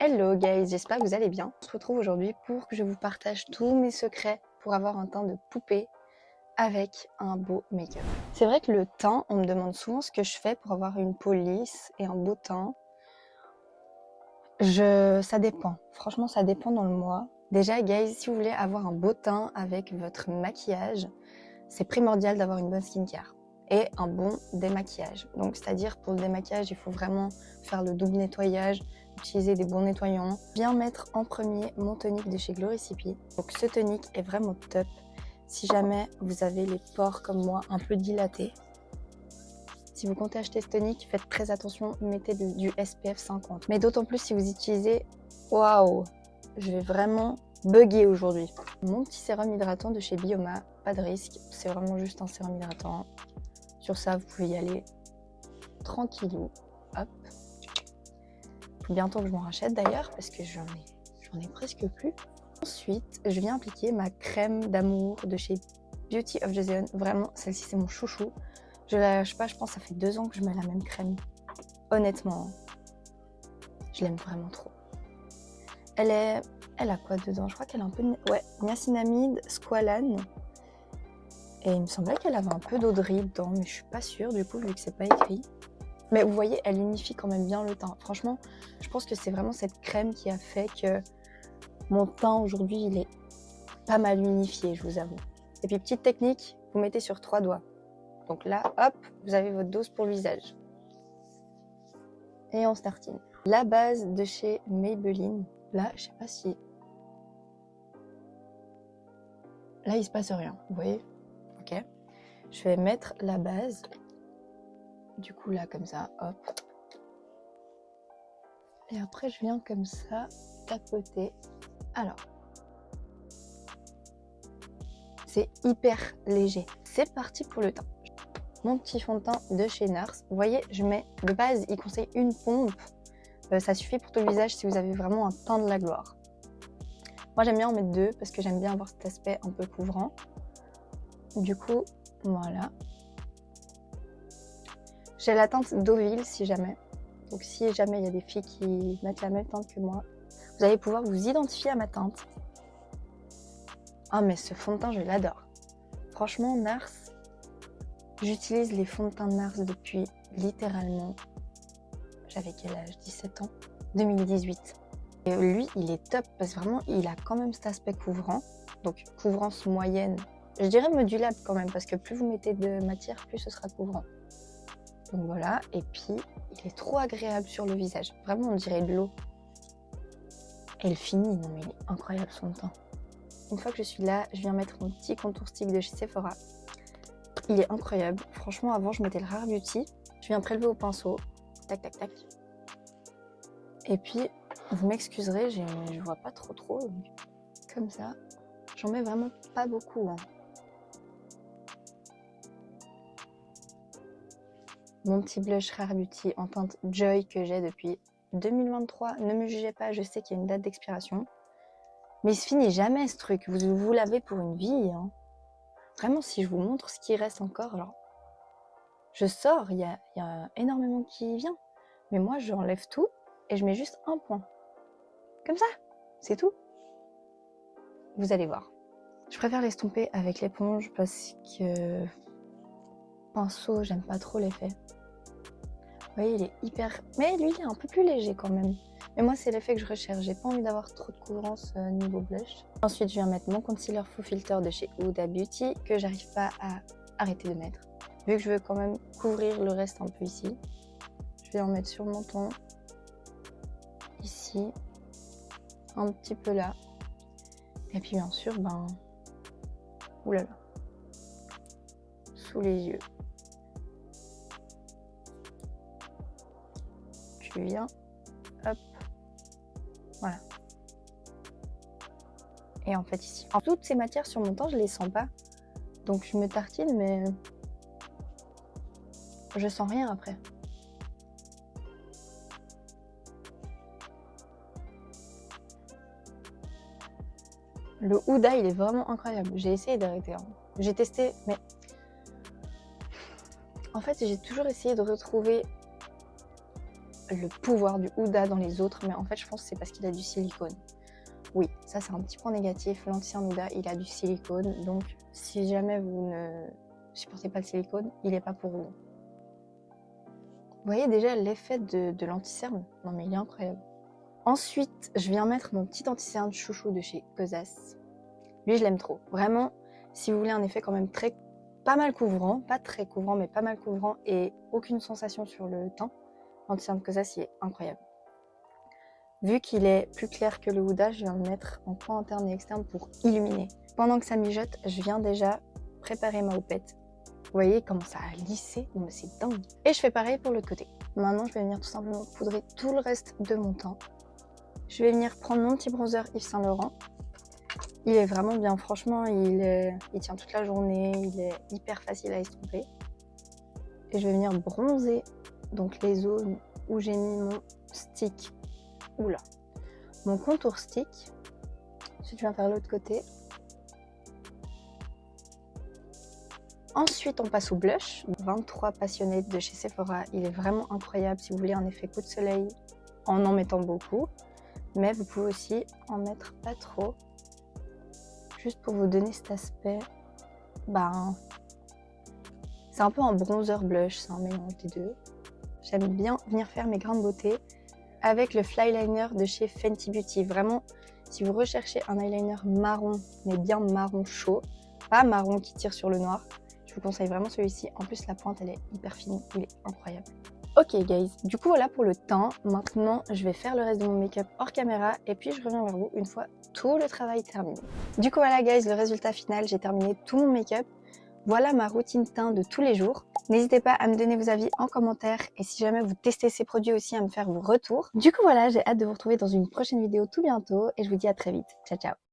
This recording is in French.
Hello guys, j'espère que vous allez bien. On se retrouve aujourd'hui pour que je vous partage tous mes secrets pour avoir un teint de poupée avec un beau make-up. C'est vrai que le teint, on me demande souvent ce que je fais pour avoir une peau lisse et un beau teint. Ça dépend, franchement ça dépend dans le mois. Déjà guys, si vous voulez avoir un beau teint avec votre maquillage, c'est primordial d'avoir une bonne skincare et un bon démaquillage. Donc c'est-à-dire pour le démaquillage, il faut vraiment faire le double nettoyage, utiliser des bons nettoyants. Bien mettre en premier mon tonique de chez Gloricipy. Donc ce tonique est vraiment top si jamais vous avez les pores comme moi un peu dilatés. Si vous comptez acheter ce tonique, faites très attention, mettez du SPF 50. Mais d'autant plus si vous utilisez... Waouh, je vais vraiment bugger aujourd'hui. Mon petit sérum hydratant de chez Bioma, pas de risque, c'est vraiment juste un sérum hydratant. Sur ça, vous pouvez y aller tranquillou. Hop. Faut bientôt que je m'en rachète d'ailleurs, parce que j'en ai presque plus. Ensuite, je viens appliquer ma crème d'amour de chez Beauty of the Zone. Vraiment, celle-ci, c'est mon chouchou. Je la lâche pas, je pense que ça fait 2 ans que je mets la même crème. Honnêtement, je l'aime vraiment trop. Elle a quoi dedans? Je crois qu'elle a un peu de... Ouais, niacinamide, squalane. Et il me semblait qu'elle avait un peu d'eau de riz dedans, mais je suis pas sûre du coup, vu que c'est pas écrit. Mais vous voyez, elle unifie quand même bien le teint. Franchement, je pense que c'est vraiment cette crème qui a fait que mon teint aujourd'hui, il est pas mal unifié, je vous avoue. Et puis petite technique, vous mettez sur 3 doigts. Donc là, hop, vous avez votre dose pour le visage. Et on se tartine. La base de chez Maybelline. Là, je sais pas si... Là, il se passe rien, vous voyez? Ok. Je vais mettre la base. Du coup, là, comme ça, hop. Et après, je viens comme ça, tapoter. Alors. C'est hyper léger. C'est parti pour le teint. Mon petit fond de teint de chez NARS. Vous voyez, je mets de base, il conseille une pompe. Ça suffit pour tout le visage si vous avez vraiment un teint de la gloire. Moi, j'aime bien en mettre 2 parce que j'aime bien avoir cet aspect un peu couvrant. Du coup, voilà. J'ai la teinte Deauville si jamais. Donc si jamais il y a des filles qui mettent la même teinte que moi, vous allez pouvoir vous identifier à ma teinte. Ah mais ce fond de teint, je l'adore. Franchement, NARS, j'utilise les fonds de teint de NARS depuis littéralement, j'avais quel âge? 17 ans? 2018. Et lui, il est top parce que vraiment, il a quand même cet aspect couvrant. Donc couvrance moyenne. Je dirais modulable quand même parce que plus vous mettez de matière, plus ce sera couvrant. Donc voilà, et puis il est trop agréable sur le visage. Vraiment, on dirait de l'eau. Et le fini, non mais il est incroyable son teint. Une fois que je suis là, je viens mettre mon petit contour stick de chez Sephora. Il est incroyable. Franchement, avant, je mettais le Rare Beauty. Je viens prélever au pinceau. Tac, tac, tac. Et puis, vous m'excuserez, je vois pas trop. Donc, comme ça. J'en mets vraiment pas beaucoup. Hein. Mon petit blush Rare Beauty en teinte Joy que j'ai depuis 2023. Ne me jugez pas, je sais qu'il y a une date d'expiration. Mais il se finit jamais ce truc. Vous l'avez pour une vie. Hein. Vraiment, si je vous montre ce qui reste encore, alors... Je sors, il y a énormément qui vient. Mais moi, j'enlève tout et je mets juste un point. Comme ça, c'est tout. Vous allez voir. Je préfère l'estomper avec l'éponge parce que... Pinceau, j'aime pas trop l'effet. Vous voyez, il est hyper... Mais lui, il est un peu plus léger quand même. Mais moi, c'est l'effet que je recherche. J'ai pas envie d'avoir trop de couvrance niveau blush. Ensuite, je viens mettre mon concealer Faux Filter de chez Huda Beauty que j'arrive pas à arrêter de mettre. Vu que je veux quand même couvrir le reste un peu ici. Je vais en mettre sur mon menton. Ici. Un petit peu là. Et puis bien sûr, ben... Oulala. Sous les yeux. Je viens. Hop. Voilà. Et en fait ici. En toutes ces matières sur mon teint, je les sens pas. Donc je me tartine, mais... Je sens rien après. Le Huda, il est vraiment incroyable. J'ai essayé d'arrêter. Hein. J'ai testé, mais... En fait, j'ai toujours essayé de retrouver le pouvoir du Huda dans les autres, mais en fait je pense que c'est parce qu'il a du silicone. Oui, ça c'est un petit point négatif, l'anti-cerne Huda il a du silicone, donc si jamais vous ne supportez pas le silicone, il n'est pas pour vous. Vous voyez déjà l'effet de l'anti-cerne? Non mais il est incroyable. Ensuite, je viens mettre mon petit anti-cerne chouchou de chez Kosas. Lui, je l'aime trop. Vraiment, si vous voulez un effet quand même pas mal couvrant, pas très couvrant, mais pas mal couvrant et aucune sensation sur le teint, l'anti-cerne Kosas, il est incroyable. Vu qu'il est plus clair que le Huda, je viens le mettre en point interne et externe pour illuminer. Pendant que ça mijote, je viens déjà préparer ma houppette. Vous voyez comment ça a lissé? Non mais c'est dingue. Et je fais pareil pour l'autre côté. Maintenant, je vais venir tout simplement poudrer tout le reste de mon teint. Je vais venir prendre mon petit bronzer Yves Saint Laurent. Il est vraiment bien, franchement, il tient toute la journée, il est hyper facile à estomper. Et je vais venir bronzer donc les zones où j'ai mis mon stick. Oula, mon contour stick. Ensuite, je viens faire l'autre côté. Ensuite, on passe au blush. 23 Passionate de chez Sephora. Il est vraiment incroyable si vous voulez un effet coup de soleil en mettant beaucoup. Mais vous pouvez aussi en mettre pas trop. Juste pour vous donner cet aspect. C'est un peu un bronzer blush, c'est un mélange des deux. J'aime bien venir faire mes grains de beauté avec le Flyliner de chez Fenty Beauty. Vraiment, si vous recherchez un eyeliner marron, mais bien marron chaud, pas marron qui tire sur le noir, je vous conseille vraiment celui-ci. En plus, la pointe, elle est hyper fine, il est incroyable. Ok guys, du coup voilà pour le teint. Maintenant, je vais faire le reste de mon make-up hors caméra et puis je reviens vers vous une fois tout le travail terminé. Du coup voilà guys, le résultat final, j'ai terminé tout mon make-up. Voilà ma routine teint de tous les jours. N'hésitez pas à me donner vos avis en commentaire et si jamais vous testez ces produits aussi à me faire vos retours. Du coup voilà, j'ai hâte de vous retrouver dans une prochaine vidéo tout bientôt et je vous dis à très vite. Ciao ciao.